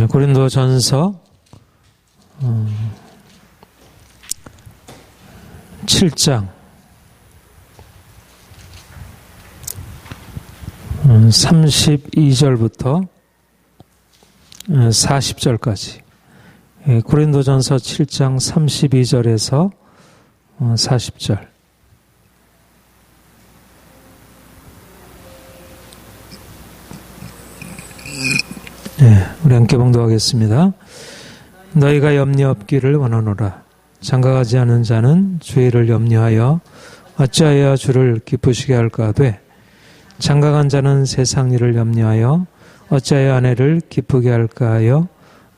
고린도전서 7장 32절부터 40절까지. 고린도전서 7장 32절에서 40절. 우리 함께 봉독하겠습니다. 너희가 염려 없기를 원하노라. 장가가지 않은 자는 주의를 염려하여 어찌하여 주를 기쁘시게 할까 하되, 장가간 자는 세상 일을 염려하여 어찌하여 아내를 기쁘게 할까 하여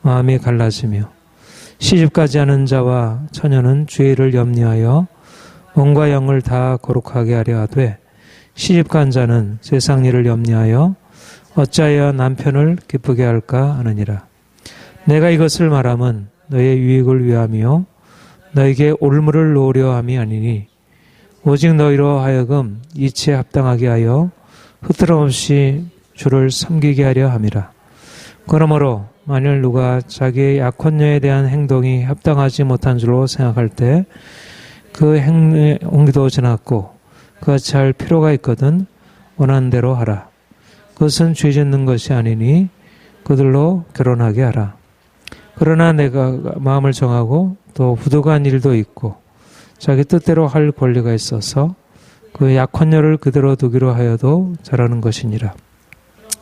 마음이 갈라지며, 시집가지 않은 자와 처녀는 주의를 염려하여 몸과 영을 다 거룩하게 하려 하되, 시집간 자는 세상 일을 염려하여 어찌하여 남편을 기쁘게 할까 하느니라. 내가 이것을 말함은 너의 유익을 위함이요 너에게 올무를 놓으려 함이 아니니, 오직 너희로 하여금 이치에 합당하게 하여 흐트럼 없이 주를 섬기게 하려 함이라. 그러므로 만일 누가 자기의 약혼녀에 대한 행동이 합당하지 못한 줄로 생각할 때 그 행동도 지났고 그같이 할 필요가 있거든 원하는 대로 하라. 그것은 죄 짓는 것이 아니니 그들로 결혼하게 하라. 그러나 내가 마음을 정하고 또 부득한 일도 있고 자기 뜻대로 할 권리가 있어서 그 약혼녀를 그대로 두기로 하여도 잘하는 것이니라.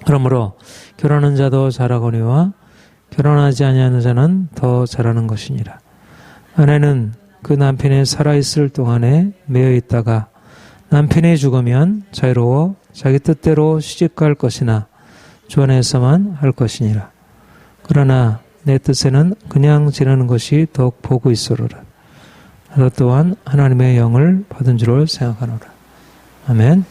그러므로 결혼한 자도 잘하거니와 결혼하지 아니하는 자는 더 잘하는 것이니라. 아내는 그 남편이 살아있을 동안에 매여 있다가 남편이 죽으면 자유로워 자기 뜻대로 시집갈 것이나 주 안에서만 할 것이니라. 그러나 내 뜻에는 그냥 지내는 것이 더욱 복이 있으리라. 나도 또한 하나님의 영을 받은 줄을 생각하노라. 아멘.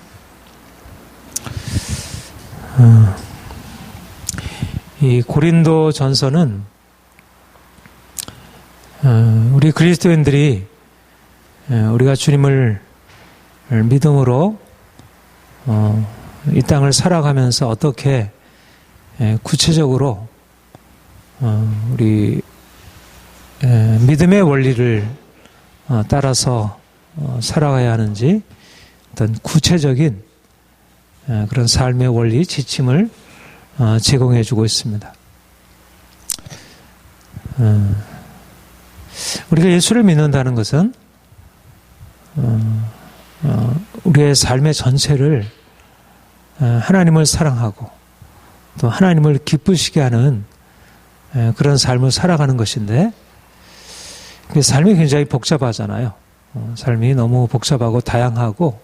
이 고린도 전서는 우리 그리스도인들이 우리가 주님을 믿음으로 이 땅을 살아가면서 어떻게 구체적으로 우리 믿음의 원리를 따라서 살아가야 하는지 어떤 구체적인 그런 삶의 원리, 지침을 제공해 주고 있습니다. 우리가 예수를 믿는다는 것은 우리의 삶의 전체를 하나님을 사랑하고 또 하나님을 기쁘시게 하는 그런 삶을 살아가는 것인데, 삶이 굉장히 복잡하잖아요. 삶이 너무 복잡하고 다양하고,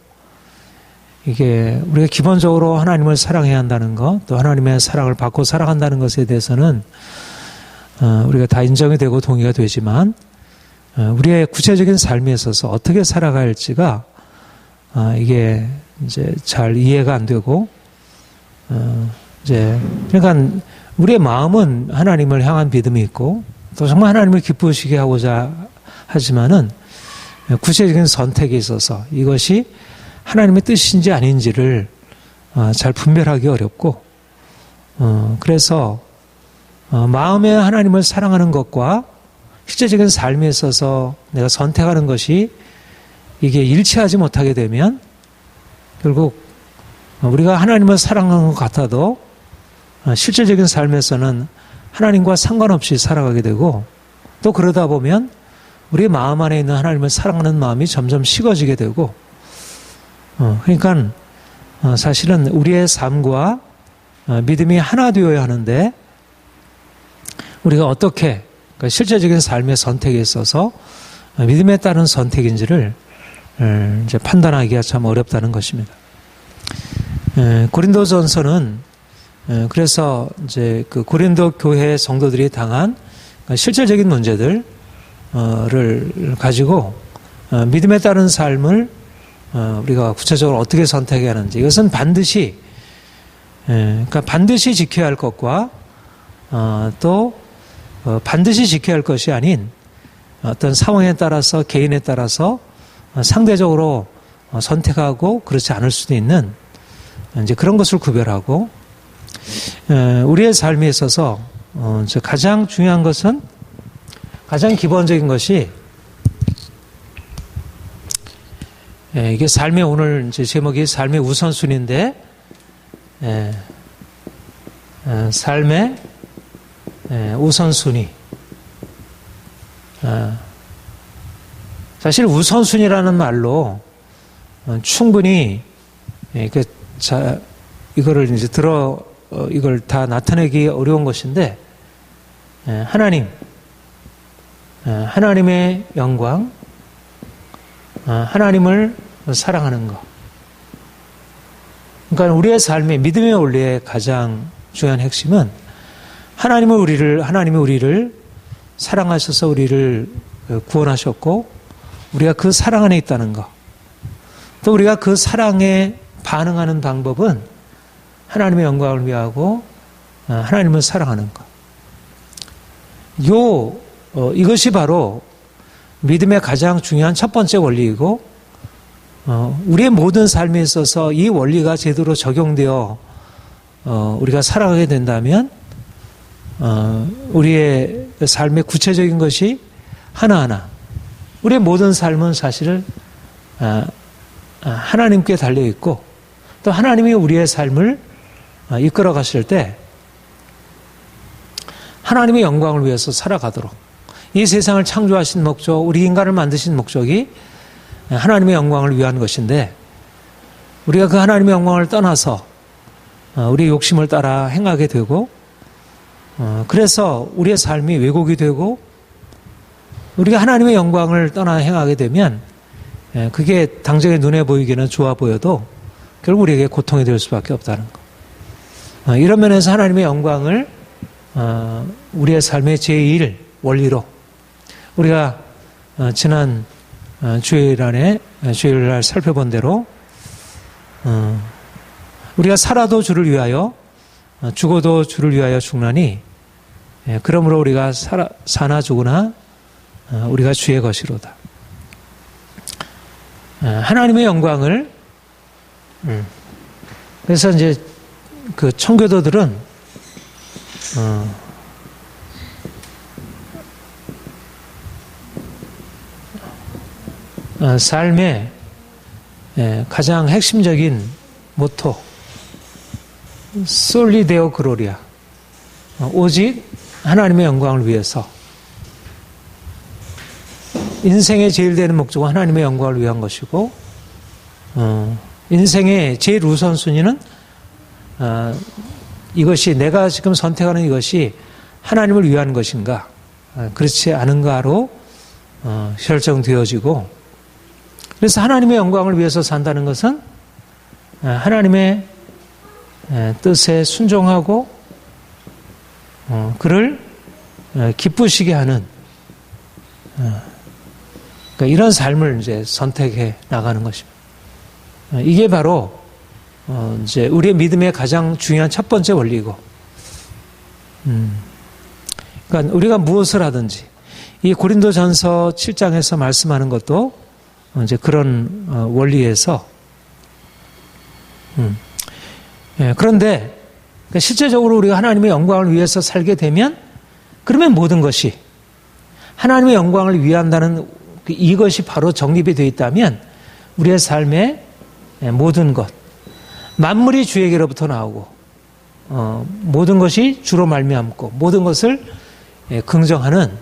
이게 우리가 기본적으로 하나님을 사랑해야 한다는 것, 또 하나님의 사랑을 받고 살아간다는 것에 대해서는 우리가 다 인정이 되고 동의가 되지만, 우리의 구체적인 삶에 있어서 어떻게 살아가야 할지가 이게 이제 잘 이해가 안 되고, 그러니까 우리의 마음은 하나님을 향한 믿음이 있고 또 정말 하나님을 기쁘시게 하고자 하지만은 구체적인 선택에 있어서 이것이 하나님의 뜻인지 아닌지를 잘 분별하기 어렵고, 그래서 마음에 하나님을 사랑하는 것과 실제적인 삶에 있어서 내가 선택하는 것이 이게 일치하지 못하게 되면 결국 우리가 하나님을 사랑하는 것 같아도 실제적인 삶에서는 하나님과 상관없이 살아가게 되고, 또 그러다 보면 우리 마음 안에 있는 하나님을 사랑하는 마음이 점점 식어지게 되고, 그러니까 사실은 우리의 삶과 믿음이 하나 되어야 하는데, 우리가 어떻게 그러니까 실제적인 삶의 선택에 있어서 믿음에 따른 선택인지를 이제 판단하기가 참 어렵다는 것입니다. 고린도전서는 그래서 이제 그 고린도 교회 성도들이 당한 실질적인 문제들을 가지고 믿음에 따른 삶을 우리가 구체적으로 어떻게 선택해야 하는지, 이것은 반드시 그러니까 반드시 지켜야 할 것과 또 반드시 지켜야 할 것이 아닌 어떤 상황에 따라서 개인에 따라서 상대적으로 선택하고 그렇지 않을 수도 있는 이제 그런 것을 구별하고, 우리의 삶에 있어서 가장 중요한 것은, 가장 기본적인 것이, 이게 삶의, 오늘 이제 제목이 삶의 우선순위인데, 삶의 우선순위. 사실 우선순위라는 말로 충분히 이거를 이제 이걸 다 나타내기 어려운 것인데, 하나님의 영광, 하나님을 사랑하는 것. 그러니까 우리의 삶의 믿음의 원리의 가장 중요한 핵심은 하나님이 우리를 사랑하셔서 우리를 구원하셨고, 우리가 그 사랑 안에 있다는 것. 또 우리가 그 사랑에 반응하는 방법은 하나님의 영광을 위하고 하나님을 사랑하는 것. 이것이 바로 믿음의 가장 중요한 첫 번째 원리이고, 우리의 모든 삶에 있어서 이 원리가 제대로 적용되어 우리가 살아가게 된다면 우리의 삶의 구체적인 것이 하나하나, 우리의 모든 삶은 사실 하나님께 달려있고, 또 하나님이 우리의 삶을 이끌어 가실 때 하나님의 영광을 위해서 살아가도록, 이 세상을 창조하신 목적, 우리 인간을 만드신 목적이 하나님의 영광을 위한 것인데, 우리가 그 하나님의 영광을 떠나서 우리의 욕심을 따라 행하게 되고, 그래서 우리의 삶이 왜곡이 되고, 우리가 하나님의 영광을 떠나 행하게 되면 그게 당장의 눈에 보이기는 좋아 보여도 결국 우리에게 고통이 될 수밖에 없다는 것. 이런 면에서 하나님의 영광을 우리의 삶의 제1 원리로, 우리가 지난 주일날 살펴본 대로 우리가 살아도 주를 위하여, 죽어도 주를 위하여 죽나니, 그러므로 우리가 사나 죽으나 우리가 주의 것이로다. 하나님의 영광을, 그래서 이제 그 청교도들은 삶의 가장 핵심적인 모토, 솔리 데오 글로리아, 오직 하나님의 영광을 위해서, 인생의 제일 되는 목적은 하나님의 영광을 위한 것이고, 인생의 제일 우선순위는 이것이, 내가 지금 선택하는 이것이 하나님을 위한 것인가, 그렇지 않은가로 결정되어지고, 그래서 하나님의 영광을 위해서 산다는 것은 하나님의 뜻에 순종하고 그를 기쁘시게 하는, 그러니까 이런 삶을 이제 선택해 나가는 것입니다. 이게 바로 이제 우리의 믿음의 가장 중요한 첫 번째 원리고, 그러니까 우리가 무엇을 하든지, 이 고린도전서 7장에서 말씀하는 것도 이제 그런 원리에서, 그런데 실제적으로 우리가 하나님의 영광을 위해서 살게 되면, 그러면 모든 것이 하나님의 영광을 위한다는 이것이 바로 정립이 되어 있다면, 우리의 삶의 모든 것, 만물이 주에게로부터 나오고, 모든 것이 주로 말미암고, 모든 것을 긍정하는,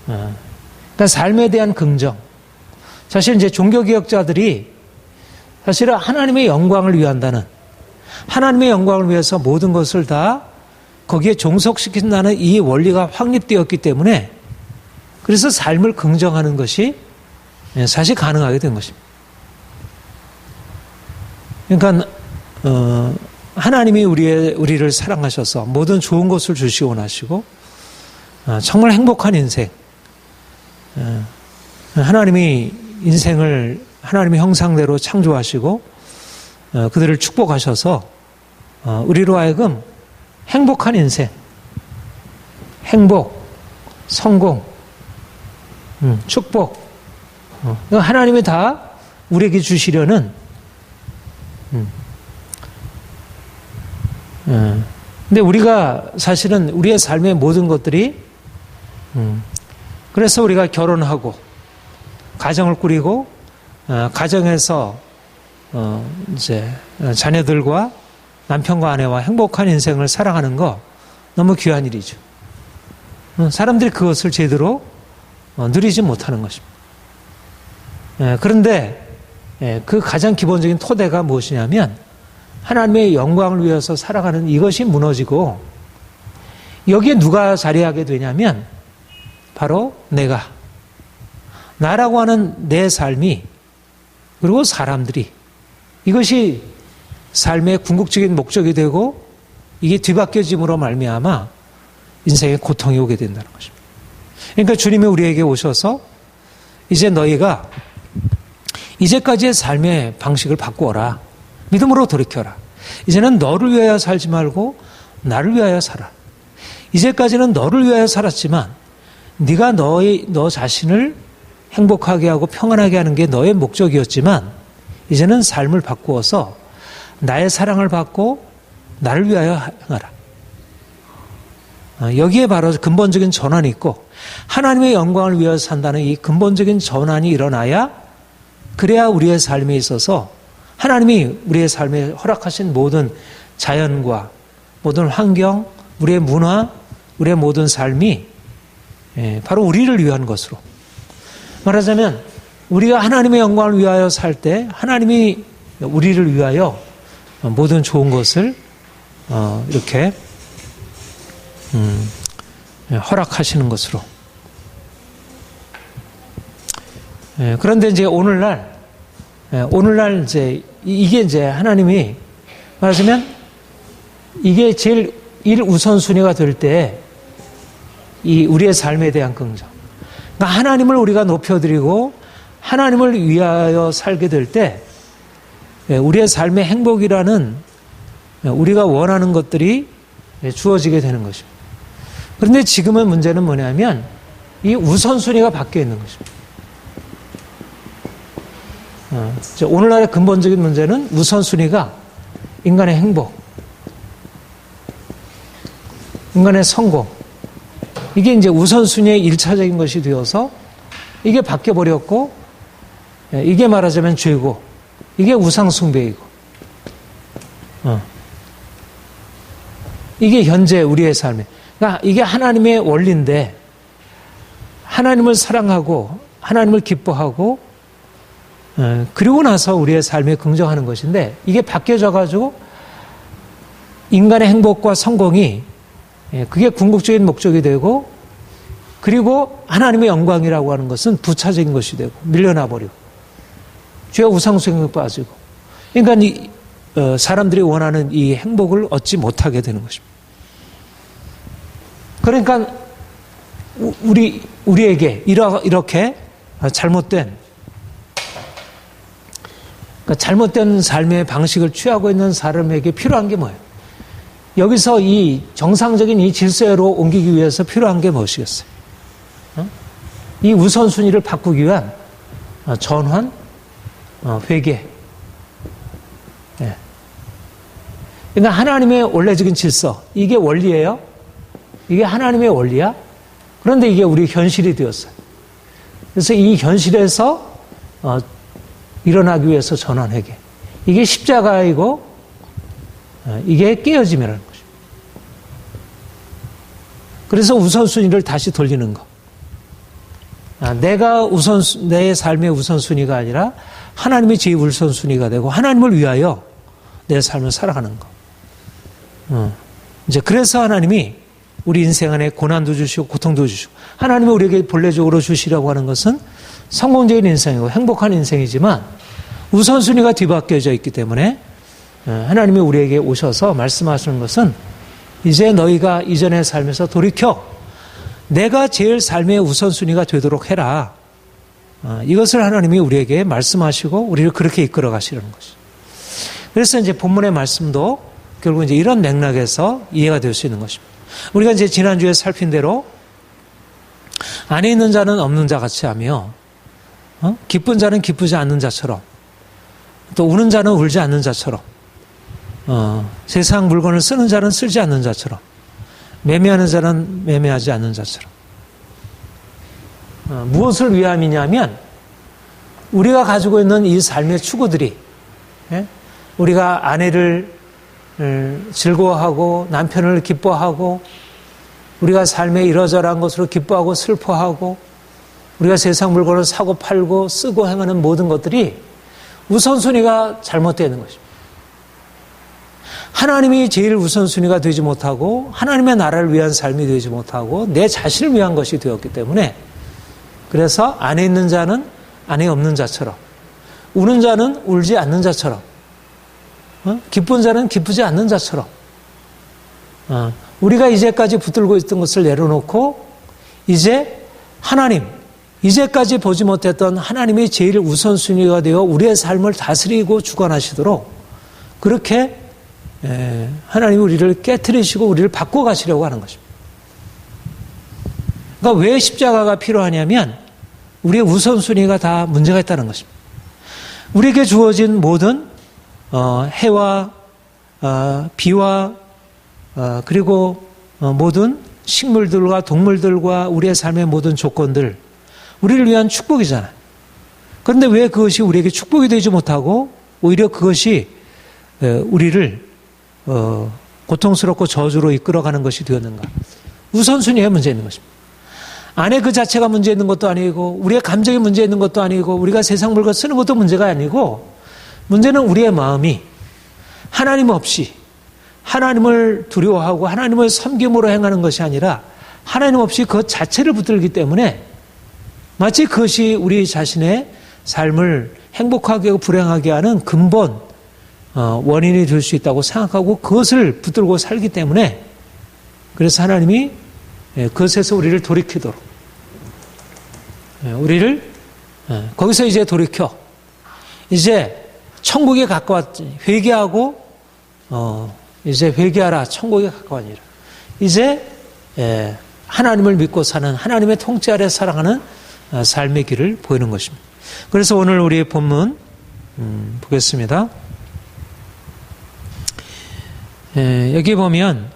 그러니까 삶에 대한 긍정. 사실 이제 종교개혁자들이 사실은 하나님의 영광을 위한다는, 하나님의 영광을 위해서 모든 것을 다 거기에 종속시킨다는 이 원리가 확립되었기 때문에, 그래서 삶을 긍정하는 것이 사실 가능하게 된 것입니다. 그러니까 하나님이 우리를 사랑하셔서 모든 좋은 것을 주시고 원하시고, 정말 행복한 인생, 하나님이 인생을 하나님의 형상대로 창조하시고 그들을 축복하셔서 우리로 하여금 행복한 인생, 행복, 성공, 축복, 하나님이 다 우리에게 주시려는 근데 우리가 사실은 우리의 삶의 모든 것들이 그래서 우리가 결혼하고 가정을 꾸리고 가정에서 이제 자녀들과 남편과 아내와 행복한 인생을 살아가는 거 너무 귀한 일이죠. 사람들이 그것을 제대로 누리지 못하는 것입니다. 그런데 그 가장 기본적인 토대가 무엇이냐면 하나님의 영광을 위해서 살아가는 이것이 무너지고 여기에 누가 자리하게 되냐면 바로 나라고 하는 내 삶이 그리고 사람들이 이것이 삶의 궁극적인 목적이 되고 이게 뒤바뀌어짐으로 말미암아 인생에 고통이 오게 된다는 것입니다. 그러니까 주님이 우리에게 오셔서 이제 너희가 이제까지의 삶의 방식을 바꾸어라. 믿음으로 돌이켜라. 이제는 너를 위하여 살지 말고 나를 위하여 살아. 이제까지는 너를 위하여 살았지만 네가 너 자신을 행복하게 하고 평안하게 하는 게 너의 목적이었지만 이제는 삶을 바꾸어서 나의 사랑을 받고 나를 위하여 행하라. 여기에 바로 근본적인 전환이 있고 하나님의 영광을 위하여 산다는 이 근본적인 전환이 일어나야 그래야 우리의 삶에 있어서 하나님이 우리의 삶에 허락하신 모든 자연과 모든 환경, 우리의 문화, 우리의 모든 삶이 바로 우리를 위한 것으로 말하자면 우리가 하나님의 영광을 위하여 살 때 하나님이 우리를 위하여 모든 좋은 것을 이렇게 허락하시는 것으로. 그런데 이제 오늘날 이제 이게 이제 하나님이 말하자면 이게 제일 1우선순위가 될 때 이 우리의 삶에 대한 긍정. 그러니까 하나님을 우리가 높여드리고 하나님을 위하여 살게 될 때 우리의 삶의 행복이라는 우리가 원하는 것들이 주어지게 되는 것입니다. 그런데 지금은 문제는 뭐냐면 이 우선순위가 바뀌어 있는 것입니다. 오늘날의 근본적인 문제는 우선순위가 인간의 행복, 인간의 성공, 이게 이제 우선순위의 1차적인 것이 되어서 이게 바뀌어버렸고, 이게 말하자면 죄고, 이게 우상숭배이고, 이게 현재 우리의 삶에, 그러니까 이게 하나님의 원리인데, 하나님을 사랑하고, 하나님을 기뻐하고, 그리고 나서 우리의 삶에 긍정하는 것인데, 이게 바뀌어져가지고, 인간의 행복과 성공이, 그게 궁극적인 목적이 되고, 그리고 하나님의 영광이라고 하는 것은 부차적인 것이 되고, 밀려나 버리고, 죄와 우상숭배에 빠지고, 그러니까 사람들이 원하는 이 행복을 얻지 못하게 되는 것입니다. 그러니까 우리에게 이렇게 잘못된 삶의 방식을 취하고 있는 사람에게 필요한 게 뭐예요? 여기서 이 정상적인 이 질서로 옮기기 위해서 필요한 게 무엇이겠어요? 이 우선순위를 바꾸기 위한 전환, 회개. 그러니까 하나님의 원래적인 질서, 이게 원리예요? 이게 하나님의 원리야? 그런데 이게 우리 현실이 되었어요. 그래서 이 현실에서 일어나기 위해서 전환, 회개. 이게 십자가이고 이게 깨어짐이라는 것입니다. 그래서 우선순위를 다시 돌리는 거. 내 삶의 우선순위가 아니라 하나님의 제 우선순위가 되고 하나님을 위하여 내 삶을 살아가는 거. 이제 그래서 하나님이 우리 인생 안에 고난도 주시고 고통도 주시고 하나님이 우리에게 본래적으로 주시려고 하는 것은 성공적인 인생이고 행복한 인생이지만 우선순위가 뒤바뀌어져 있기 때문에 하나님이 우리에게 오셔서 말씀하시는 것은 이제 너희가 이전의 삶에서 돌이켜 내가 제일 삶의 우선순위가 되도록 해라. 이것을 하나님이 우리에게 말씀하시고 우리를 그렇게 이끌어 가시려는 것이죠. 그래서 이제 본문의 말씀도 결국 이제 이런 맥락에서 이해가 될 수 있는 것입니다. 우리가 이제 지난주에 살핀 대로 안에 있는 자는 없는 자 같이 하며 기쁜 자는 기쁘지 않는 자처럼 또 우는 자는 울지 않는 자처럼 세상 물건을 쓰는 자는 쓰지 않는 자처럼, 매매하는 자는 매매하지 않는 자처럼. 무엇을 위함이냐면 우리가 가지고 있는 이 삶의 추구들이, 우리가 아내를 즐거워하고 남편을 기뻐하고 우리가 삶에 이러저러한 것으로 기뻐하고 슬퍼하고 우리가 세상 물건을 사고 팔고 쓰고 행하는 모든 것들이 우선순위가 잘못되는 것입니다. 하나님이 제일 우선순위가 되지 못하고 하나님의 나라를 위한 삶이 되지 못하고 내 자신을 위한 것이 되었기 때문에, 그래서 안에 있는 자는 안에 없는 자처럼, 우는 자는 울지 않는 자처럼, 기쁜 자는 기쁘지 않는 자처럼, 우리가 이제까지 붙들고 있던 것을 내려놓고 이제 하나님, 이제까지 보지 못했던 하나님이 제일 우선순위가 되어 우리의 삶을 다스리고 주관하시도록 그렇게 하나님이 우리를 깨트리시고 우리를 바꿔가시려고 하는 것입니다. 그러니까 왜 십자가가 필요하냐면 우리의 우선순위가 다 문제가 있다는 것입니다. 우리에게 주어진 모든 해와 비와 그리고 모든 식물들과 동물들과 우리의 삶의 모든 조건들, 우리를 위한 축복이잖아요. 그런데 왜 그것이 우리에게 축복이 되지 못하고 오히려 그것이 우리를 고통스럽고 저주로 이끌어가는 것이 되었는가? 우선순위에 문제 있는 것입니다. 안에 그 자체가 문제 있는 것도 아니고 우리의 감정이 문제 있는 것도 아니고 우리가 세상 물건 쓰는 것도 문제가 아니고, 문제는 우리의 마음이 하나님 없이 하나님을 두려워하고 하나님을 섬김으로 행하는 것이 아니라 하나님 없이 그 자체를 붙들기 때문에 마치 그것이 우리 자신의 삶을 행복하게 하고 불행하게 하는 근본 원인이 될 수 있다고 생각하고 그것을 붙들고 살기 때문에, 그래서 하나님이 그것에서 우리를 돌이키도록, 우리를 거기서 이제 돌이켜 이제 천국에 가까웠지, 회개하고 이제 회개하라, 천국에 가까워지라, 이제 하나님을 믿고 사는, 하나님의 통치 아래 살아가는 삶의 길을 보이는 것입니다. 그래서 오늘 우리의 본문 보겠습니다. 여기 보면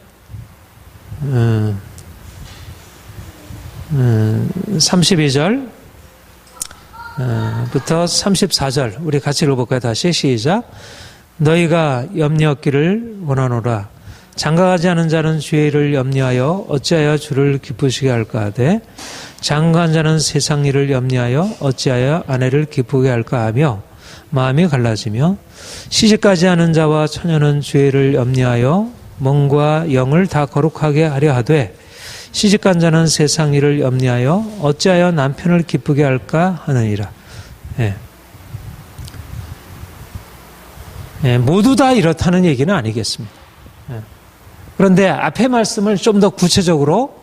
32절 부터 34절 우리 같이 읽어볼까요? 다시 시작. 너희가 염려 없기를 원하노라. 장가가지 않은 자는 주의 일을 염려하여 어찌하여 주를 기쁘시게 할까 하되, 장가간 자는 세상 일을 염려하여 어찌하여 아내를 기쁘게 할까 하며 마음이 갈라지며, 시집가지 않은 자와 처녀는 주의 일을 염려하여 몸과 영을 다 거룩하게 하려 하되, 시집간 자는 세상 일을 염려하여 어찌하여 남편을 기쁘게 할까 하느니라. 모두 다 이렇다는 얘기는 아니겠습니다. 그런데 앞의 말씀을 좀 더 구체적으로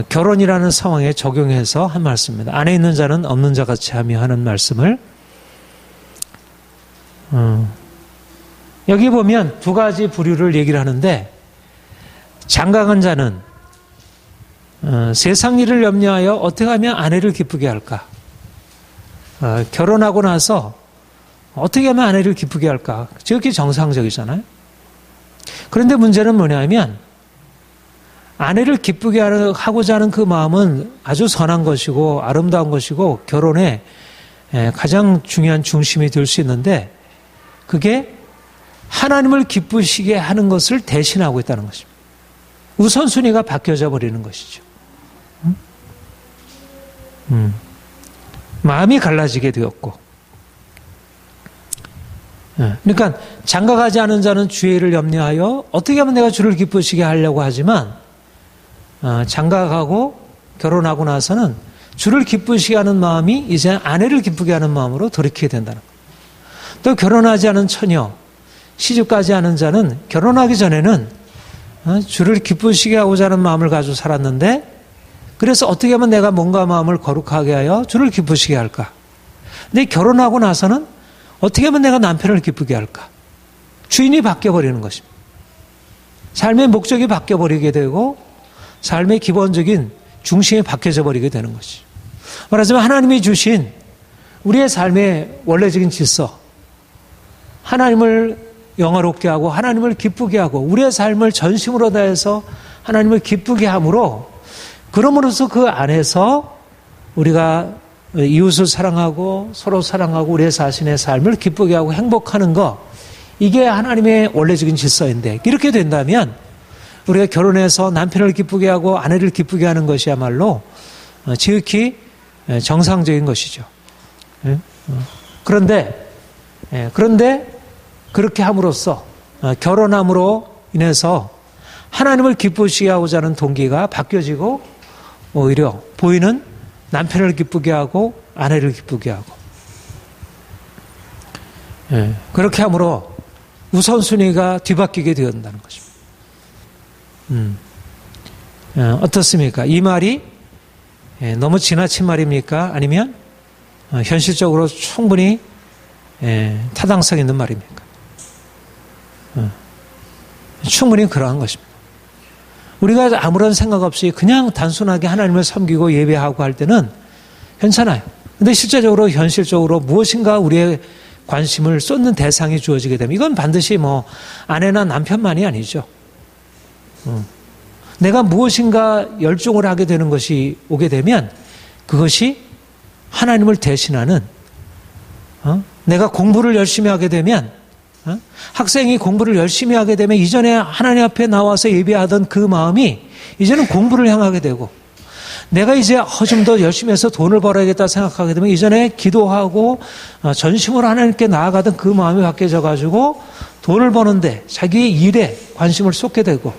결혼이라는 상황에 적용해서 한 말씀입니다. 안에 있는 자는 없는 자 같이 하며 하는 말씀을 여기 보면 두 가지 부류를 얘기를 하는데, 장가간 자는 세상 일을 염려하여 어떻게 하면 아내를 기쁘게 할까? 결혼하고 나서 어떻게 하면 아내를 기쁘게 할까? 지극히 정상적이잖아요. 그런데 문제는 뭐냐면 아내를 기쁘게 하고자 하는 그 마음은 아주 선한 것이고 아름다운 것이고 결혼의 가장 중요한 중심이 될 수 있는데, 그게 하나님을 기쁘시게 하는 것을 대신하고 있다는 것입니다. 우선순위가 바뀌어져 버리는 것이죠. 마음이 갈라지게 되었고, 그러니까 장가가지 않은 자는 주의 일을 염려하여 어떻게 하면 내가 주를 기쁘시게 하려고 하지만, 장가가고 결혼하고 나서는 주를 기쁘시게 하는 마음이 이제 아내를 기쁘게 하는 마음으로 돌이키게 된다는 거예요. 또 결혼하지 않은 처녀, 시집가지 않은 자는 결혼하기 전에는 주를 기쁘시게 하고자 하는 마음을 가지고 살았는데, 그래서 어떻게 하면 내가 몸과 마음을 거룩하게 하여 주를 기쁘시게 할까? 근데 결혼하고 나서는 어떻게 하면 내가 남편을 기쁘게 할까? 주인이 바뀌어버리는 것입니다. 삶의 목적이 바뀌어버리게 되고 삶의 기본적인 중심이 바뀌어져 버리게 되는 것이죠. 말하자면 하나님이 주신 우리의 삶의 원래적인 질서, 하나님을 영화롭게 하고 하나님을 기쁘게 하고 우리의 삶을 전심으로 다해서 하나님을 기쁘게 함으로 그럼으로써 그 안에서 우리가 이웃을 사랑하고 서로 사랑하고 우리의 자신의 삶을 기쁘게 하고 행복하는 것, 이게 하나님의 원래적인 질서인데, 이렇게 된다면 우리가 결혼해서 남편을 기쁘게 하고 아내를 기쁘게 하는 것이야말로 지극히 정상적인 것이죠. 그런데 그렇게 함으로써 결혼함으로 인해서 하나님을 기쁘시게 하고자 하는 동기가 바뀌어지고 오히려 보이는 남편을 기쁘게 하고 아내를 기쁘게 하고 그렇게 함으로 우선순위가 뒤바뀌게 되었다는 것입니다. 어떻습니까? 이 말이 너무 지나친 말입니까? 아니면 현실적으로 충분히 타당성 있는 말입니까? 충분히 그러한 것입니다. 우리가 아무런 생각 없이 그냥 단순하게 하나님을 섬기고 예배하고 할 때는 괜찮아요. 그런데 실제적으로 현실적으로 무엇인가 우리의 관심을 쏟는 대상이 주어지게 되면 이건 반드시 아내나 남편만이 아니죠. 내가 무엇인가 열중을 하게 되는 것이 오게 되면 그것이 하나님을 대신하는, 내가 공부를 열심히 하게 되면, 학생이 공부를 열심히 하게 되면 이전에 하나님 앞에 나와서 예배하던 그 마음이 이제는 공부를 향하게 되고, 내가 이제 좀 더 열심히 해서 돈을 벌어야겠다 생각하게 되면 이전에 기도하고 전심으로 하나님께 나아가던 그 마음이 바뀌어져 가지고 돈을 버는데 자기의 일에 관심을 쏟게 되고,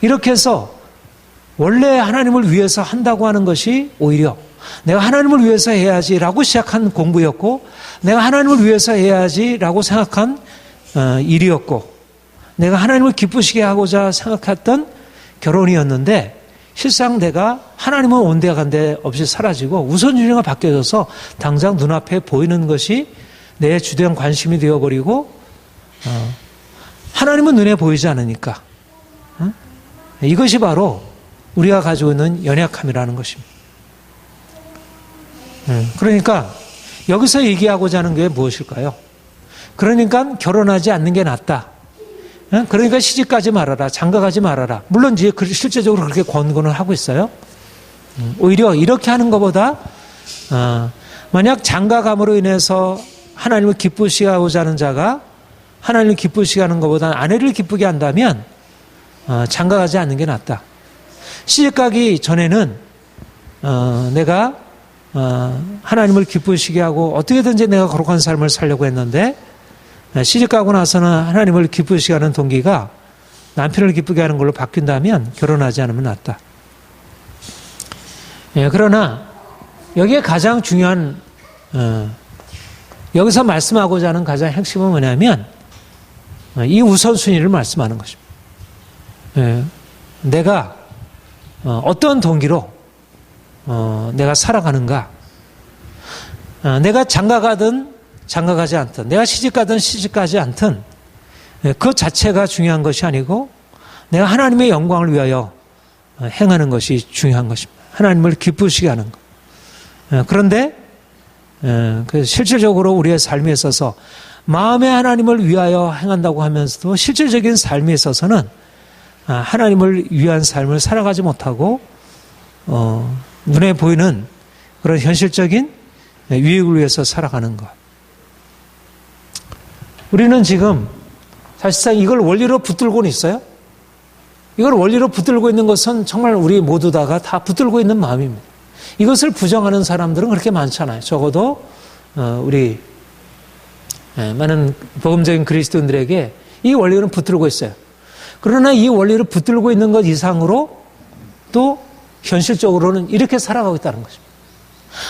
이렇게 해서 원래 하나님을 위해서 한다고 하는 것이 오히려 내가 하나님을 위해서 해야지라고 시작한 공부였고, 내가 하나님을 위해서 해야지라고 생각한 일이었고, 내가 하나님을 기쁘시게 하고자 생각했던 결혼이었는데, 실상 내가 하나님은 온데간데 없이 사라지고 우선순위가 바뀌어져서 당장 눈앞에 보이는 것이 내 주된 관심이 되어버리고, 하나님은 눈에 보이지 않으니까 이것이 바로 우리가 가지고 있는 연약함이라는 것입니다. 그러니까 여기서 얘기하고자 하는 게 무엇일까요? 그러니까 결혼하지 않는 게 낫다. 그러니까 시집가지 말아라, 장가가지 말아라. 물론 이제 실제적으로 그렇게 권고는 하고 있어요. 오히려 이렇게 하는 것보다 만약 장가감으로 인해서 하나님을 기쁘시게 하고자 하는 자가 하나님을 기쁘시게 하는 것보다 아내를 기쁘게 한다면 장가가지 않는 게 낫다. 시집가기 전에는 내가 하나님을 기쁘시게 하고 어떻게든지 내가 거룩한 삶을 살려고 했는데, 시집가고 나서는 하나님을 기쁘시게 하는 동기가 남편을 기쁘게 하는 걸로 바뀐다면 결혼하지 않으면 낫다. 그러나 여기에 가장 중요한, 여기서 말씀하고자 하는 가장 핵심은 뭐냐면 이 우선순위를 말씀하는 것입니다. 내가 어떤 동기로 내가 살아가는가. 내가 장가가든 장가가지 않든, 내가 시집가든 시집가지 않든 그 자체가 중요한 것이 아니고 내가 하나님의 영광을 위하여 행하는 것이 중요한 것입니다. 하나님을 기쁘시게 하는 것. 그런데 실질적으로 우리의 삶에 있어서 마음의 하나님을 위하여 행한다고 하면서도 실질적인 삶에 있어서는 하나님을 위한 삶을 살아가지 못하고 눈에 보이는 그런 현실적인 유익을 위해서 살아가는 것. 우리는 지금 사실상 이걸 원리로 붙들고는 있어요. 이걸 원리로 붙들고 있는 것은 정말 우리 모두 다가 다 붙들고 있는 마음입니다. 이것을 부정하는 사람들은 그렇게 많잖아요. 적어도 우리 많은 복음적인 그리스도인들에게 이 원리는 붙들고 있어요. 그러나 이 원리를 붙들고 있는 것 이상으로 또 현실적으로는 이렇게 살아가고 있다는 것입니다.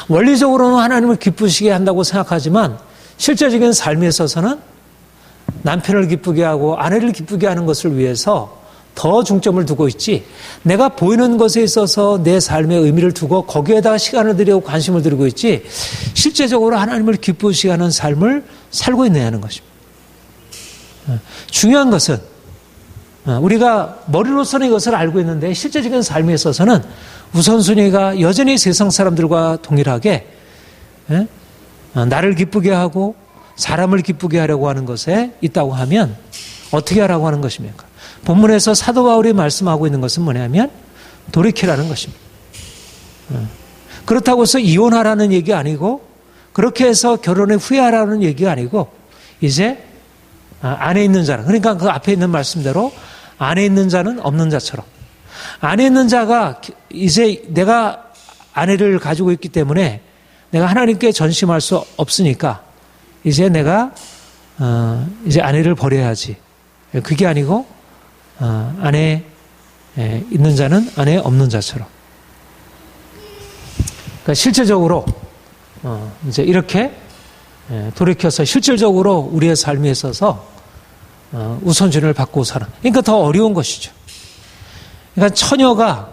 원리적으로는 하나님을 기쁘시게 한다고 생각하지만 실제적인 삶에 있어서는 남편을 기쁘게 하고 아내를 기쁘게 하는 것을 위해서 더 중점을 두고 있지, 내가 보이는 것에 있어서 내 삶의 의미를 두고 거기에다가 시간을 들이고 관심을 들이고 있지, 실제적으로 하나님을 기쁘시게 하는 삶을 살고 있느냐는 것입니다. 중요한 것은 우리가 머리로서는 이것을 알고 있는데 실제적인 삶에 있어서는 우선순위가 여전히 세상 사람들과 동일하게 나를 기쁘게 하고 사람을 기쁘게 하려고 하는 것에 있다고 하면 어떻게 하라고 하는 것입니까? 본문에서 사도 바울이 말씀하고 있는 것은 뭐냐면 돌이키라는 것입니다. 그렇다고 해서 이혼하라는 얘기 아니고 그렇게 해서 결혼에 후회하라는 얘기가 아니고 이제 안에 있는 자는, 그러니까 그 앞에 있는 말씀대로 안에 있는 자는 없는 자처럼, 안에 있는 자가 이제 내가 아내를 가지고 있기 때문에 내가 하나님께 전심할 수 없으니까 이제 내가 이제 아내를 버려야지. 그게 아니고 안에 있는 자는 안에 없는 자처럼. 그러니까 실제적으로 이제 이렇게 돌이켜서 실질적으로 우리의 삶에 있어서 우선순위를 받고 사는. 그러니까 더 어려운 것이죠. 그러니까 처녀가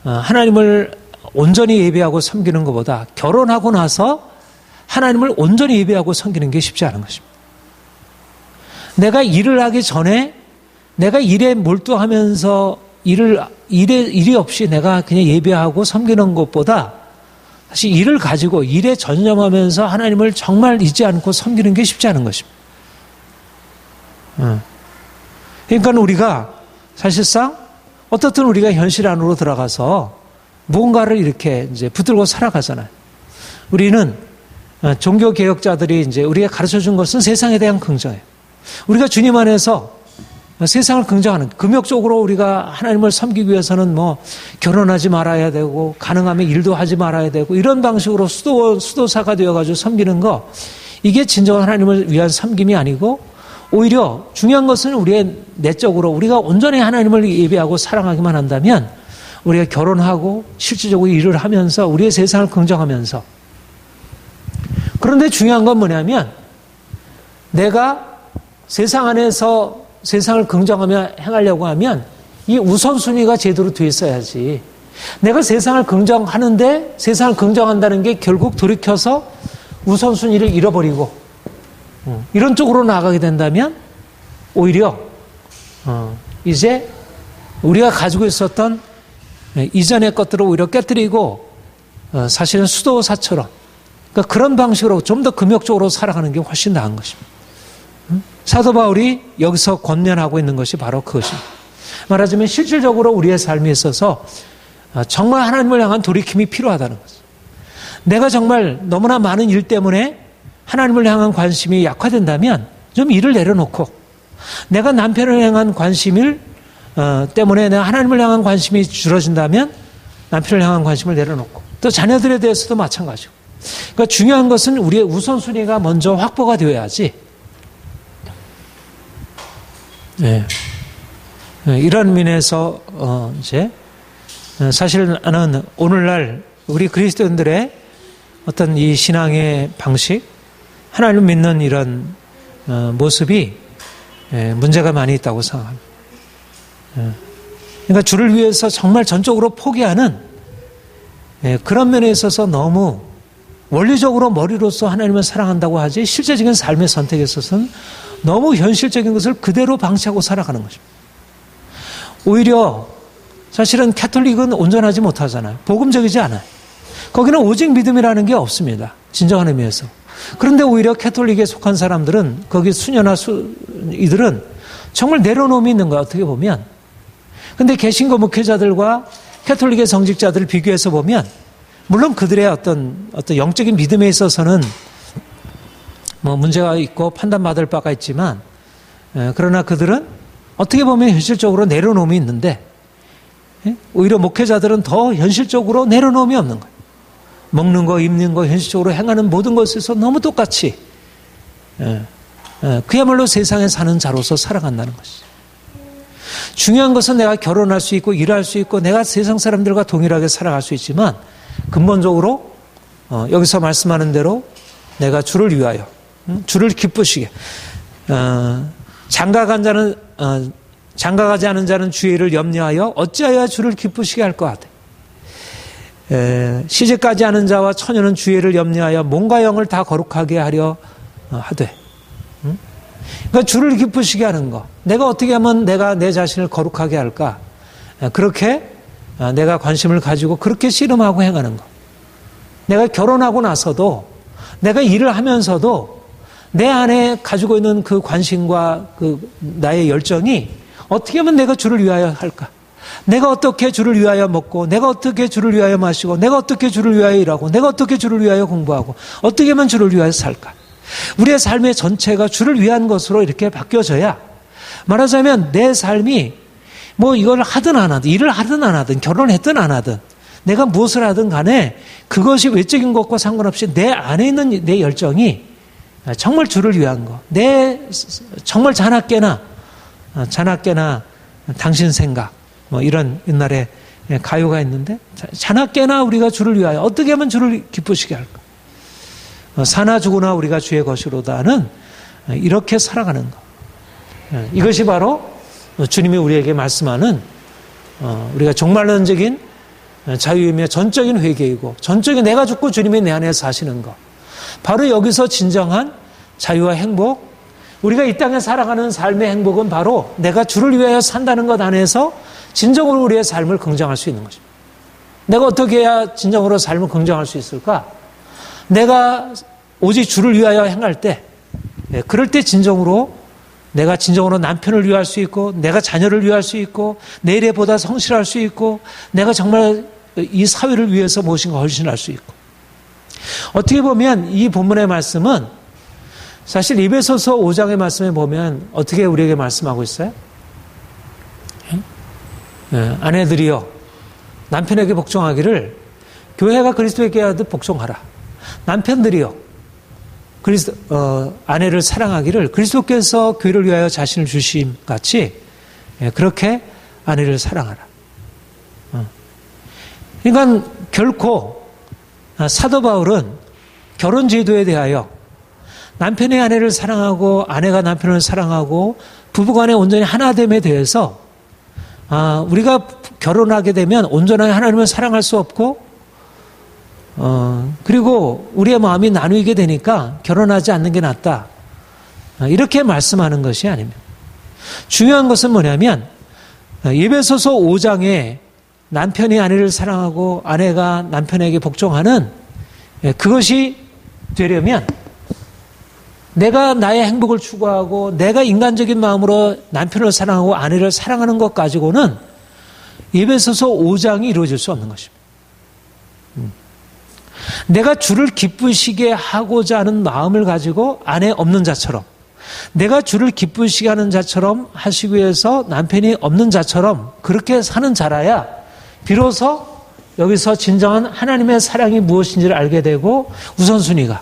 하나님을 온전히 예배하고 섬기는 것보다 결혼하고 나서 하나님을 온전히 예배하고 섬기는 게 쉽지 않은 것입니다. 내가 일을 하기 전에 내가 일에 몰두하면서 일이 없이 내가 그냥 예배하고 섬기는 것보다 사실 일을 가지고 일에 전념하면서 하나님을 정말 잊지 않고 섬기는 게 쉽지 않은 것입니다. 그러니까 우리가 사실상 어떻든 우리가 현실 안으로 들어가서 무언가를 이렇게 이제 붙들고 살아가잖아요. 우리는 종교 개혁자들이 이제 우리가 가르쳐 준 것은 세상에 대한 긍정이에요. 우리가 주님 안에서 세상을 긍정하는, 금욕적으로 우리가 하나님을 섬기기 위해서는 뭐 결혼하지 말아야 되고 가능하면 일도 하지 말아야 되고 이런 방식으로 수도사가 되어가지고 섬기는 거, 이게 진정한 하나님을 위한 섬김이 아니고 오히려 중요한 것은 우리의 내적으로 우리가 온전히 하나님을 예배하고 사랑하기만 한다면 우리가 결혼하고 실질적으로 일을 하면서 우리의 세상을 긍정하면서, 그런데 중요한 건 뭐냐면 내가 세상 안에서 세상을 긍정하며 행하려고 하면 이 우선순위가 제대로 돼 있어야지. 내가 세상을 긍정하는데 세상을 긍정한다는 게 결국 돌이켜서 우선순위를 잃어버리고 이런 쪽으로 나가게 된다면 오히려 이제 우리가 가지고 있었던 이전의 것들을 오히려 깨뜨리고 사실은 수도사처럼, 그러니까 그런 방식으로 좀 더 금욕적으로 살아가는 게 훨씬 나은 것입니다. 사도 바울이 여기서 권면하고 있는 것이 바로 그것입니다. 말하자면 실질적으로 우리의 삶에 있어서 정말 하나님을 향한 돌이킴이 필요하다는 것입니다. 내가 정말 너무나 많은 일 때문에 하나님을 향한 관심이 약화된다면 좀 일을 내려놓고, 내가 남편을 향한 관심을 때문에 내가 하나님을 향한 관심이 줄어진다면 남편을 향한 관심을 내려놓고, 또 자녀들에 대해서도 마찬가지고. 그러니까 중요한 것은 우리의 우선순위가 먼저 확보가 되어야지. 네. 이런 면에서 이제 사실 나는 오늘날 우리 그리스도인들의 어떤 이 신앙의 방식, 하나님을 믿는 이런 모습이 문제가 많이 있다고 생각합니다. 그러니까 주를 위해서 정말 전적으로 포기하는 그런 면에 있어서 너무 원리적으로 머리로서 하나님을 사랑한다고 하지 실제적인 삶의 선택에 있어서는 너무 현실적인 것을 그대로 방치하고 살아가는 것입니다. 오히려 사실은 캐톨릭은 온전하지 못하잖아요. 복음적이지 않아요. 거기는 오직 믿음이라는 게 없습니다. 진정한 의미에서. 그런데 오히려 캐톨릭에 속한 사람들은, 거기 수녀나 이들은 정말 내려놓음이 있는 거야, 어떻게 보면. 근데 개신교 목회자들과 캐톨릭의 정직자들을 비교해서 보면 물론 그들의 어떤 영적인 믿음에 있어서는 뭐 문제가 있고 판단받을 바가 있지만, 그러나 그들은 어떻게 보면 현실적으로 내려놓음이 있는데 오히려 목회자들은 더 현실적으로 내려놓음이 없는 거예요. 먹는 거, 입는 거, 현실적으로 행하는 모든 것에서 너무 똑같이 그야말로 세상에 사는 자로서 살아간다는 것이죠. 중요한 것은 내가 결혼할 수 있고 일할 수 있고 내가 세상 사람들과 동일하게 살아갈 수 있지만 근본적으로 여기서 말씀하는 대로 내가 주를 위하여, 주를 기쁘시게, 장가가지 않은 자는 주의 일을 염려하여 어찌하여 주를 기쁘시게 할 것 같아. 시집가지 않은 자와 처녀는 주의 일을 염려하여 몸과 영을 다 거룩하게 하려 하되. 그러니까 주를 기쁘시게 하는 거. 내가 어떻게 하면 내가 내 자신을 거룩하게 할까? 그렇게 내가 관심을 가지고 그렇게 씨름하고 행하는 거. 내가 결혼하고 나서도, 내가 일을 하면서도 내 안에 가지고 있는 그 관심과 그 나의 열정이 어떻게 하면 내가 주를 위하여 할까? 내가 어떻게 주를 위하여 먹고, 내가 어떻게 주를 위하여 마시고, 내가 어떻게 주를 위하여 일하고, 내가 어떻게 주를 위하여 공부하고, 어떻게 하면 주를 위하여 살까? 우리의 삶의 전체가 주를 위한 것으로 이렇게 바뀌어져야, 말하자면 내 삶이 뭐 이걸 하든 안 하든, 일을 하든 안 하든, 결혼했든 안 하든, 내가 무엇을 하든 간에 그것이 외적인 것과 상관없이 내 안에 있는 내 열정이 정말 주를 위한 거, 정말 자나깨나 당신 생각, 뭐 이런 옛날에 가요가 있는데, 자나깨나 우리가 주를 위하여 어떻게 하면 주를 기쁘시게 할까? 사나 죽으나 우리가 주의 것이로다는 이렇게 살아가는 것. 이것이 바로 주님이 우리에게 말씀하는 우리가 종말론적인 자유이며 전적인 회개이고, 전적인 내가 죽고 주님이 내 안에 사시는 것. 바로 여기서 진정한 자유와 행복, 우리가 이 땅에 살아가는 삶의 행복은 바로 내가 주를 위하여 산다는 것 안에서 진정으로 우리의 삶을 긍정할 수 있는 것입니다. 내가 어떻게 해야 진정으로 삶을 긍정할 수 있을까? 내가 오직 주를 위하여 행할 때, 그럴 때 내가 진정으로 남편을 위할 수 있고, 내가 자녀를 위할 수 있고, 내 일에 보다 성실할 수 있고, 내가 정말 이 사회를 위해서 무엇인가 헌신할 수 있고. 어떻게 보면 이 본문의 말씀은 사실 에베소서 5장의 말씀에 보면 어떻게 우리에게 말씀하고 있어요? 아내들이여 남편에게 복종하기를 교회가 그리스도에게 하듯 복종하라. 남편들이여 아내를 사랑하기를 그리스도께서 교회를 위하여 자신을 주심 같이 그렇게 아내를 사랑하라. 그러니까 결코 사도 바울은 결혼 제도에 대하여 남편이 아내를 사랑하고 아내가 남편을 사랑하고 부부간의 온전히 하나됨에 대해서 우리가 결혼하게 되면 온전하게 하나님을 사랑할 수 없고 그리고 우리의 마음이 나누게 되니까 결혼하지 않는 게 낫다. 이렇게 말씀하는 것이 아닙니다. 중요한 것은 뭐냐면 에베소서 5장에 남편이 아내를 사랑하고 아내가 남편에게 복종하는 그것이 되려면 내가 나의 행복을 추구하고 내가 인간적인 마음으로 남편을 사랑하고 아내를 사랑하는 것 가지고는 에베소서 5장이 이루어질 수 없는 것입니다. 내가 주를 기쁘시게 하고자 하는 마음을 가지고 아내 없는 자처럼, 내가 주를 기쁘시게 하는 자처럼 하시기 위해서 남편이 없는 자처럼 그렇게 사는 자라야 비로소 여기서 진정한 하나님의 사랑이 무엇인지를 알게 되고, 우선순위가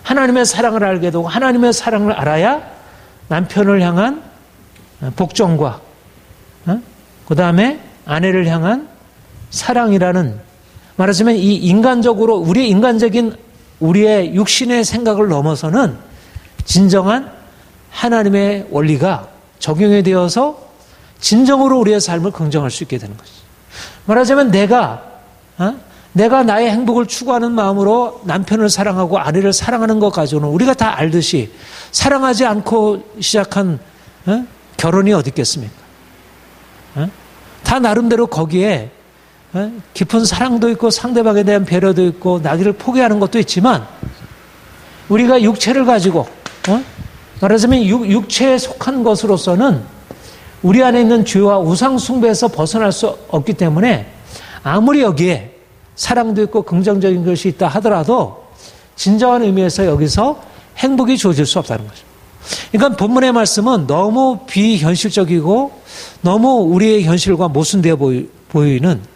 하나님의 사랑을 알게 되고 하나님의 사랑을 알아야 남편을 향한 복종과 그 다음에 아내를 향한 사랑이라는, 말하자면 이 인간적으로 우리의 육신의 생각을 넘어서는 진정한 하나님의 원리가 적용이 되어서 진정으로 우리의 삶을 긍정할 수 있게 되는 것이죠. 말하자면 내가 나의 행복을 추구하는 마음으로 남편을 사랑하고 아내를 사랑하는 것 가지고는 우리가 다 알듯이 사랑하지 않고 시작한 결혼이 어디 있겠습니까? 다 나름대로 거기에 깊은 사랑도 있고 상대방에 대한 배려도 있고 나기를 포기하는 것도 있지만, 우리가 육체를 가지고 말하자면 육체에 속한 것으로서는 우리 안에 있는 죄와 우상 숭배에서 벗어날 수 없기 때문에 아무리 여기에 사랑도 있고 긍정적인 것이 있다 하더라도 진정한 의미에서 여기서 행복이 주어질 수 없다는 거죠. 그러니까 본문의 말씀은 너무 비현실적이고 너무 우리의 현실과 모순되어 보이는,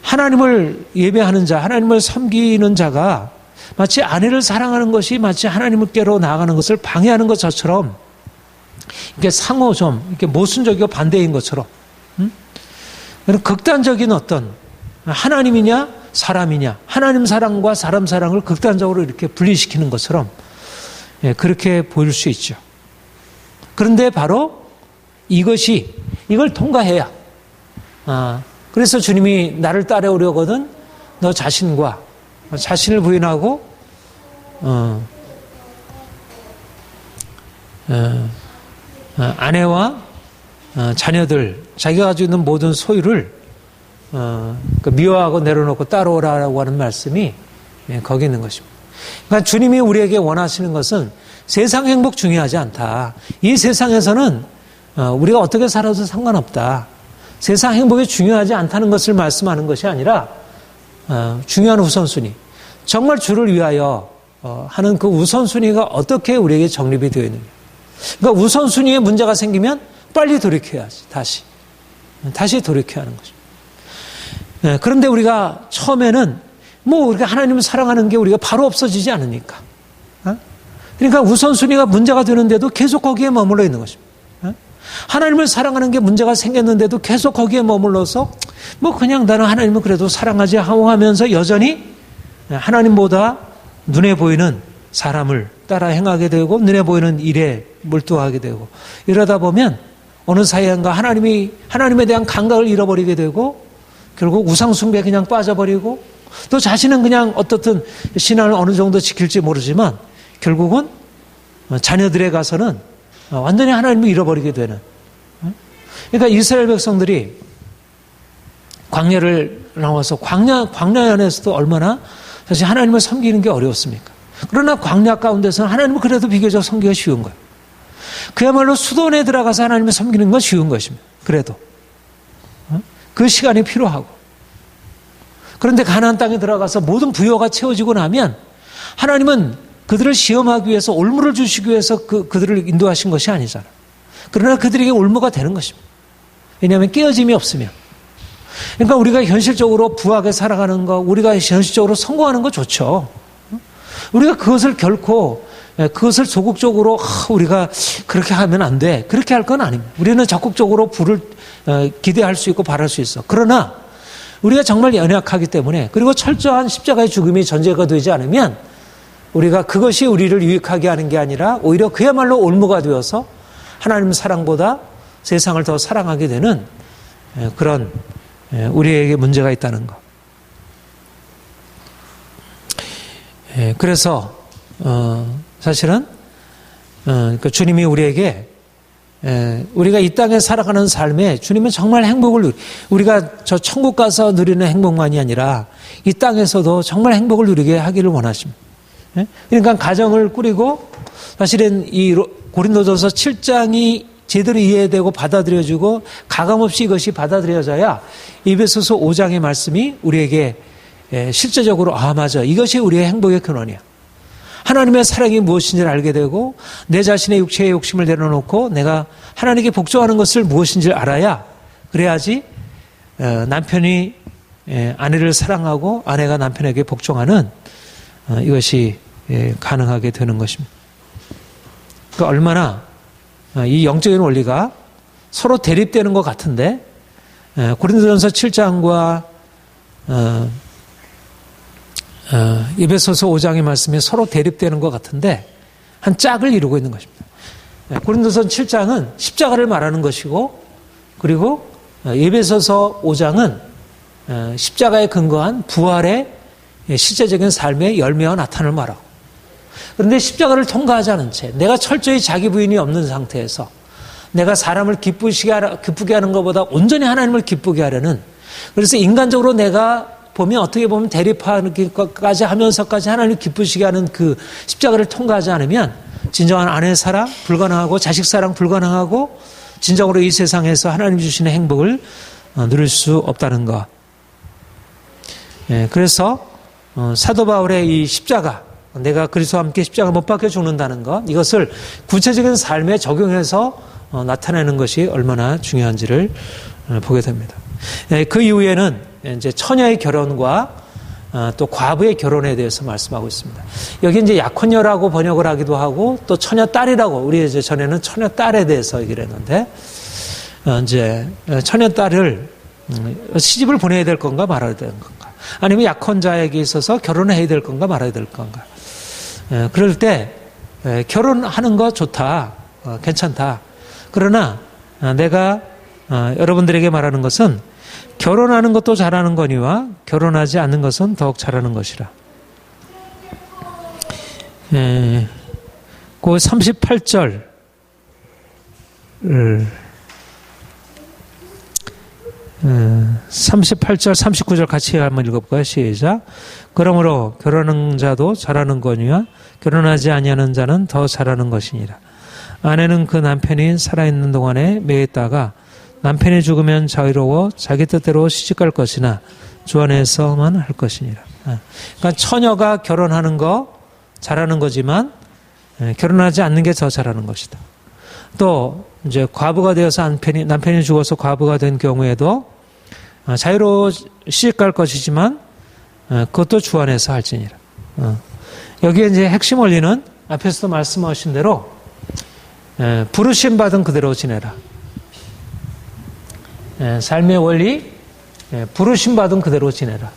하나님을 예배하는 자, 하나님을 섬기는 자가 마치 아내를 사랑하는 것이 마치 하나님께로 나아가는 것을 방해하는 것처럼, 이렇게 이렇게 모순적이고 반대인 것처럼, 극단적인 어떤 하나님이냐 사람이냐, 하나님 사랑과 사람 사랑을 극단적으로 이렇게 분리시키는 것처럼 그렇게 보일 수 있죠. 그런데 바로 이걸 통과해야, 그래서 주님이 나를 따라오려거든 너 자신을 부인하고 아내와 자녀들, 자기가 가지고 있는 모든 소유를 미워하고 내려놓고 따라오라고 하는 말씀이 거기 있는 것입니다. 그러니까 주님이 우리에게 원하시는 것은 세상 행복 중요하지 않다. 이 세상에서는 우리가 어떻게 살아도 상관없다. 세상 행복이 중요하지 않다는 것을 말씀하는 것이 아니라 중요한 우선순위, 정말 주를 위하여 하는 그 우선순위가 어떻게 우리에게 정립이 되어 있느냐. 그러니까 우선순위에 문제가 생기면 빨리 돌이켜야지. 다시 돌이켜야 하는 거죠. 그런데 우리가 처음에는 우리가 하나님을 사랑하는 게 우리가 바로 없어지지 않으니까. 그러니까 우선순위가 문제가 되는데도 계속 거기에 머물러 있는 것입니다. 하나님을 사랑하는 게 문제가 생겼는데도 계속 거기에 머물러서 그냥 나는 하나님을 그래도 사랑하지 하면서 여전히 하나님보다 눈에 보이는 사람을 따라 행하게 되고 눈에 보이는 일에 몰두하게 되고 이러다 보면 어느 사이인가 하나님에 대한 감각을 잃어버리게 되고 결국 우상숭배에 그냥 빠져버리고 또 자신은 그냥 어떻든 신앙을 어느 정도 지킬지 모르지만 결국은 자녀들에 가서는 완전히 하나님을 잃어버리게 되는. 그러니까 이스라엘 백성들이 광야를 나와서 광야 안에서도 얼마나 사실 하나님을 섬기는 게 어려웠습니까? 그러나 광야 가운데서는 하나님을 그래도 비교적 섬기기가 쉬운 거예요. 그야말로 수도원에 들어가서 하나님을 섬기는 건 쉬운 것입니다. 그래도 그 시간이 필요하고 그런데 가나안 땅에 들어가서 모든 부여가 채워지고 나면 하나님은 그들을 시험하기 위해서 올무를 주시기 위해서 그들을 인도하신 것이 아니잖아요. 그러나 그들에게 올무가 되는 것입니다. 왜냐하면 깨어짐이 없으면. 그러니까 우리가 현실적으로 부하게 살아가는 거, 우리가 현실적으로 성공하는 거 좋죠. 우리가 그것을 결코 그것을 소극적으로 우리가 그렇게 하면 안 돼. 그렇게 할 건 아닙니다. 우리는 적극적으로 부를 기대할 수 있고 바랄 수 있어. 그러나 우리가 정말 연약하기 때문에 그리고 철저한 십자가의 죽음이 전제가 되지 않으면 우리가 그것이 우리를 유익하게 하는 게 아니라 오히려 그야말로 올무가 되어서 하나님 사랑보다 세상을 더 사랑하게 되는 그런 우리에게 문제가 있다는 것. 그래서 사실은 주님이 우리에게 우리가 이 땅에 살아가는 삶에 주님은 정말 행복을 우리가 저 천국 가서 누리는 행복만이 아니라 이 땅에서도 정말 행복을 누리게 하기를 원하십니다. 그러니까 가정을 꾸리고 사실은 이 고린도전서 7장이 제대로 이해되고 받아들여지고 가감없이 이것이 받아들여져야 에베소서 5장의 말씀이 우리에게 실제적으로 맞아. 이것이 우리의 행복의 근원이야. 하나님의 사랑이 무엇인지를 알게 되고 내 자신의 육체의 욕심을 내려놓고 내가 하나님께 복종하는 것을 무엇인지를 알아야 그래야지 남편이 아내를 사랑하고 아내가 남편에게 복종하는 이것이 가능하게 되는 것입니다. 그러니까 얼마나 이 영적인 원리가 서로 대립되는 것 같은데 고린도전서 7장과 에베소서 5장의 말씀이 서로 대립되는 것 같은데 한 짝을 이루고 있는 것입니다. 고린도서 7장은 십자가를 말하는 것이고 그리고 에베소서 5장은 십자가에 근거한 부활의 실제적인 삶의 열매와 나타남을 말하고 그런데 십자가를 통과하지 않은 채 내가 철저히 자기 부인이 없는 상태에서 내가 사람을 기쁘게 하는 것보다 온전히 하나님을 기쁘게 하려는 그래서 인간적으로 내가 보면 어떻게 보면 대립하기까지 하면서까지 하나님을 기쁘시게 하는 그 십자가를 통과하지 않으면 진정한 아내 사랑 불가능하고 자식 사랑 불가능하고 진정으로 이 세상에서 하나님 주시는 행복을 누릴 수 없다는 것. 그래서 사도 바울의 이 십자가 내가 그리스도와 함께 십자가 못 박혀 죽는다는 것 이것을 구체적인 삶에 적용해서 나타내는 것이 얼마나 중요한지를 보게 됩니다. 그 이후에는 이제 처녀의 결혼과 또 과부의 결혼에 대해서 말씀하고 있습니다. 여기 이제 약혼녀라고 번역을 하기도 하고 또 처녀딸이라고 우리 이제 전에는 처녀딸에 대해서 얘기를 했는데 이제 처녀딸을 시집을 보내야 될 건가 말아야 될 건가 아니면 약혼자에게 있어서 결혼을 해야 될 건가 말아야 될 건가 그럴 때 결혼하는 거 좋다 괜찮다 그러나 내가 여러분들에게 말하는 것은 결혼하는 것도 잘하는 거니와 결혼하지 않는 것은 더욱 잘하는 것이라. 그 38절 38절, 39절 같이 한번 읽어볼까요? 시작. 그러므로 결혼한 자도 잘하는 거니와 결혼하지 아니하는 자는 더 잘하는 것이니라. 아내는 그 남편이 살아있는 동안에 매였다가 남편이 죽으면 자유로워 자기 뜻대로 시집갈 것이나 주 안에서만 할 것이니라. 그러니까 처녀가 결혼하는 거 잘하는 거지만 결혼하지 않는 게 더 잘하는 것이다. 또 이제 과부가 되어서 남편이 죽어서 과부가 된 경우에도 자유로워 시집갈 것이지만 그것도 주 안에서 할지니라. 여기에 이제 핵심 원리는 앞에서도 말씀하신 대로 부르심 받은 그대로 지내라. 삶의 원리, 부르심 받은 그대로 지내라.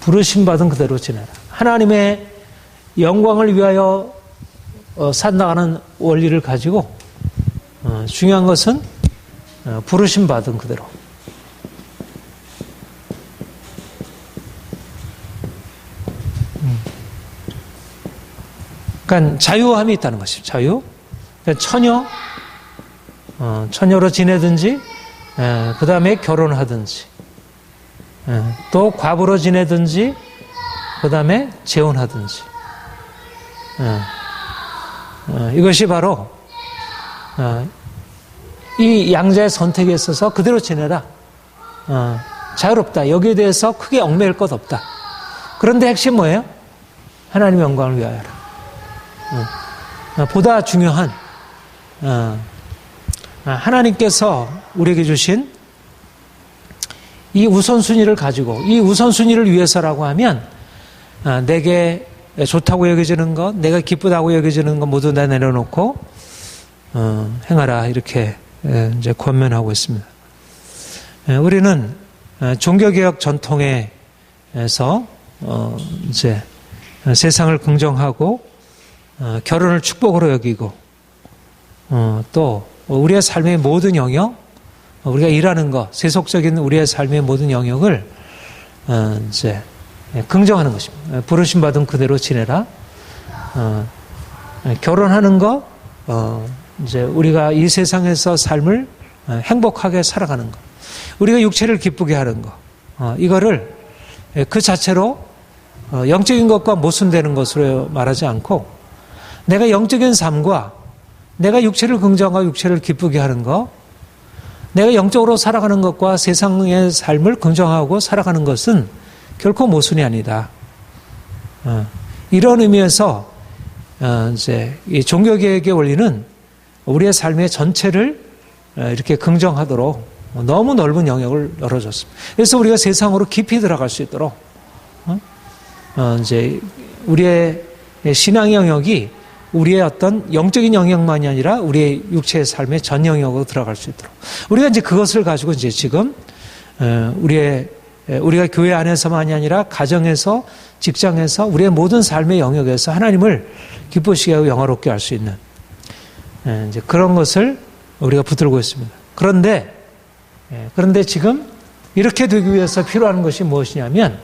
부르심 받은 그대로 지내라. 하나님의 영광을 위하여 산다는 원리를 가지고 중요한 것은 부르심 받은 그대로. 그러니까 자유함이 있다는 것이죠. 자유. 그러니까 처녀로 지내든지, 그 다음에 결혼하든지, 또 과부로 지내든지, 그 다음에 재혼하든지. 이것이 바로 이 양자의 선택에 있어서 그대로 지내라. 자유롭다. 여기에 대해서 크게 얽매일 것 없다. 그런데 핵심 뭐예요? 하나님의 영광을 위하여라. 보다 중요한 하나님께서 우리에게 주신 이 우선순위를 가지고 이 우선순위를 위해서라고 하면 내게 좋다고 여겨지는 것, 내가 기쁘다고 여겨지는 것 모두 다 내려놓고 행하라 이렇게 이제 권면하고 있습니다. 우리는 종교개혁 전통에서 이제 세상을 긍정하고 결혼을 축복으로 여기고 또 우리의 삶의 모든 영역, 우리가 일하는 것, 세속적인 우리의 삶의 모든 영역을 이제 긍정하는 것입니다. 부르심 받은 그대로 지내라. 결혼하는 것, 이제 우리가 이 세상에서 삶을 행복하게 살아가는 것, 우리가 육체를 기쁘게 하는 것, 이거를 그 자체로 영적인 것과 모순되는 것으로 말하지 않고 내가 영적인 삶과 내가 육체를 긍정하고 육체를 기쁘게 하는 것, 내가 영적으로 살아가는 것과 세상의 삶을 긍정하고 살아가는 것은 결코 모순이 아니다. 이런 의미에서 이제 이 종교개혁의 원리는 우리의 삶의 전체를 이렇게 긍정하도록 너무 넓은 영역을 열어줬습니다. 그래서 우리가 세상으로 깊이 들어갈 수 있도록 이제 우리의 신앙 영역이 우리의 어떤 영적인 영역만이 아니라 우리의 육체의 삶의 전 영역으로 들어갈 수 있도록 우리가 이제 그것을 가지고 이제 지금 우리가 교회 안에서만이 아니라 가정에서, 직장에서, 우리의 모든 삶의 영역에서 하나님을 기쁘시게 하고 영화롭게 할 수 있는 이제 그런 것을 우리가 붙들고 있습니다. 그런데 지금 이렇게 되기 위해서 필요한 것이 무엇이냐면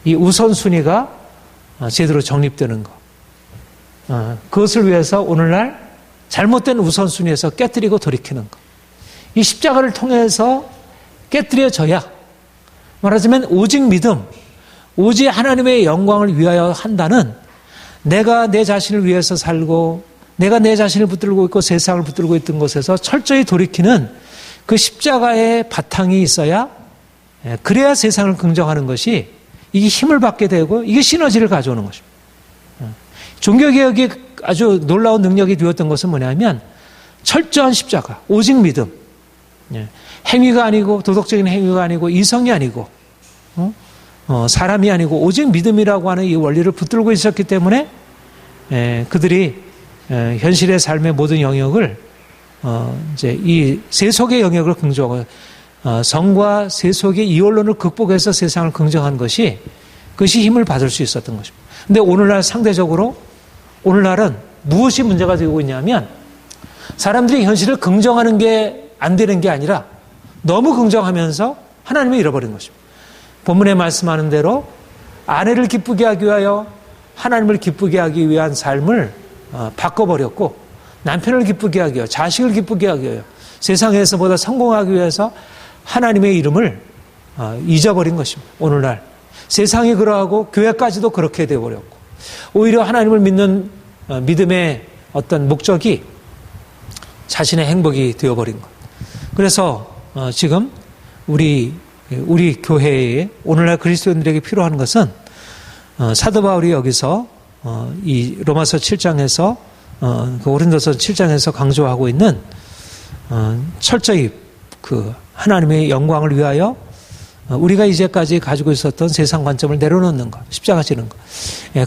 이 우선순위가 제대로 정립되는 것. 그것을 위해서 오늘날 잘못된 우선순위에서 깨뜨리고 돌이키는 것. 이 십자가를 통해서 깨뜨려져야 말하자면 오직 믿음, 오직 하나님의 영광을 위하여 한다는 내가 내 자신을 위해서 살고 내가 내 자신을 붙들고 있고 세상을 붙들고 있던 곳에서 철저히 돌이키는 그 십자가의 바탕이 있어야 그래야 세상을 긍정하는 것이 이게 힘을 받게 되고 이게 시너지를 가져오는 것입니다. 종교개혁이 아주 놀라운 능력이 되었던 것은 뭐냐면 철저한 십자가, 오직 믿음. 행위가 아니고 도덕적인 행위가 아니고 이성이 아니고 사람이 아니고 오직 믿음이라고 하는 이 원리를 붙들고 있었기 때문에 그들이 현실의 삶의 모든 영역을 이제 이 세속의 영역을 긍정하고 성과 세속의 이원론을 극복해서 세상을 긍정한 것이 그것이 힘을 받을 수 있었던 것입니다. 그런데 오늘날 상대적으로 오늘날은 무엇이 문제가 되고 있냐면 사람들이 현실을 긍정하는 게 안 되는 게 아니라 너무 긍정하면서 하나님을 잃어버린 것입니다. 본문에 말씀하는 대로 아내를 기쁘게 하기 위하여 하나님을 기쁘게 하기 위한 삶을 바꿔버렸고 남편을 기쁘게 하기 위하여 자식을 기쁘게 하기 위하여 세상에서보다 성공하기 위해서 하나님의 이름을 잊어버린 것입니다. 오늘날 세상이 그러하고 교회까지도 그렇게 되어버렸고, 오히려 하나님을 믿는 믿음의 어떤 목적이 자신의 행복이 되어버린 것. 그래서 지금 우리 교회에 오늘날 그리스도인들에게 필요한 것은 사도 바울이 여기서 이 로마서 7장에서 고린도서 7장에서 강조하고 있는 철저히 그 하나님의 영광을 위하여 우리가 이제까지 가지고 있었던 세상 관점을 내려놓는 것, 십자가 지는 것.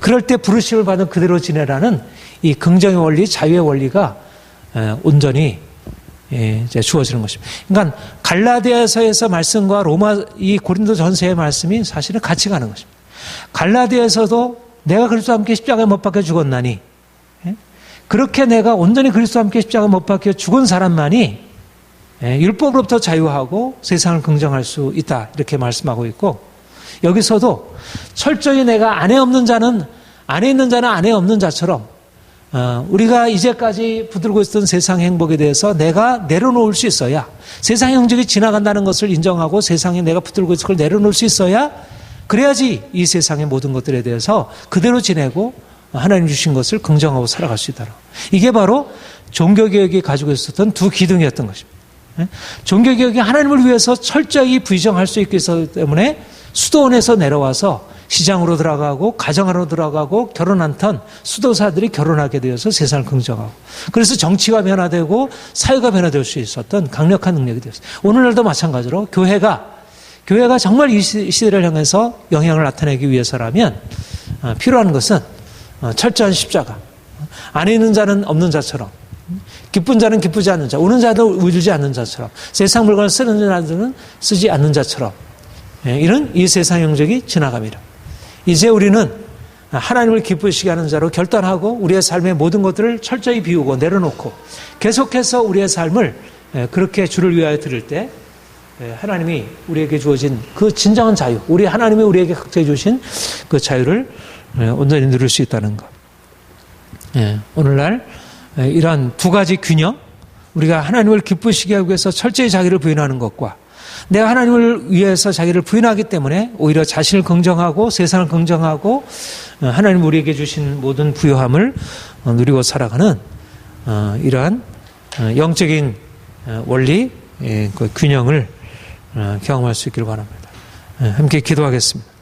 그럴 때 부르심을 받은 그대로 지내라는 이 긍정의 원리, 자유의 원리가 온전히 이제 주어지는 것입니다. 그러니까 갈라디아서에서 말씀과 이 고린도 전서의 말씀이 사실은 같이 가는 것입니다. 갈라디아에서도 내가 그리스도와 함께 십자가에 못 박혀 죽었나니, 그렇게 내가 온전히 그리스도와 함께 십자가에 못 박혀 죽은 사람만이 율법으로부터 자유하고 세상을 긍정할 수 있다, 이렇게 말씀하고 있고, 여기서도 철저히 내가 안에 있는 자는 안에 없는 자처럼 우리가 이제까지 붙들고 있었던 세상의 행복에 대해서 내가 내려놓을 수 있어야, 세상의 행적이 지나간다는 것을 인정하고 세상에 내가 붙들고 있을 걸 내려놓을 수 있어야, 그래야지 이 세상의 모든 것들에 대해서 그대로 지내고 하나님 주신 것을 긍정하고 살아갈 수 있다. 이게 바로 종교개혁이 가지고 있었던 두 기둥이었던 것입니다. 종교개혁이 하나님을 위해서 철저히 부정할 수 있기 때문에 수도원에서 내려와서 시장으로 들어가고 가정으로 들어가고 결혼한 턴 수도사들이 결혼하게 되어서 세상을 긍정하고, 그래서 정치가 변화되고 사회가 변화될 수 있었던 강력한 능력이 되었어요. 오늘날도 마찬가지로 교회가 정말 이 시대를 향해서 영향을 나타내기 위해서라면 필요한 것은 철저한 십자가, 안에 있는 자는 없는 자처럼, 기쁜 자는 기쁘지 않는 자, 우는 자도 울지 않는 자처럼, 세상 물건을 쓰는 자들은 쓰지 않는 자처럼, 이런 이 세상 영적이 지나갑니다. 이제 우리는 하나님을 기쁘시게 하는 자로 결단하고 우리의 삶의 모든 것들을 철저히 비우고 내려놓고 계속해서 우리의 삶을 그렇게 주를 위하여 드릴 때 하나님이 우리에게 주어진 그 진정한 자유, 하나님이 우리에게 각자해 주신 그 자유를 온전히 누릴 수 있다는 것. 오늘날 이러한 두 가지 균형, 우리가 하나님을 기쁘시게 하기 위해서 철저히 자기를 부인하는 것과, 내가 하나님을 위해서 자기를 부인하기 때문에 오히려 자신을 긍정하고 세상을 긍정하고 하나님 우리에게 주신 모든 부요함을 누리고 살아가는 이러한 영적인 원리, 그 균형을 경험할 수 있기를 바랍니다. 함께 기도하겠습니다.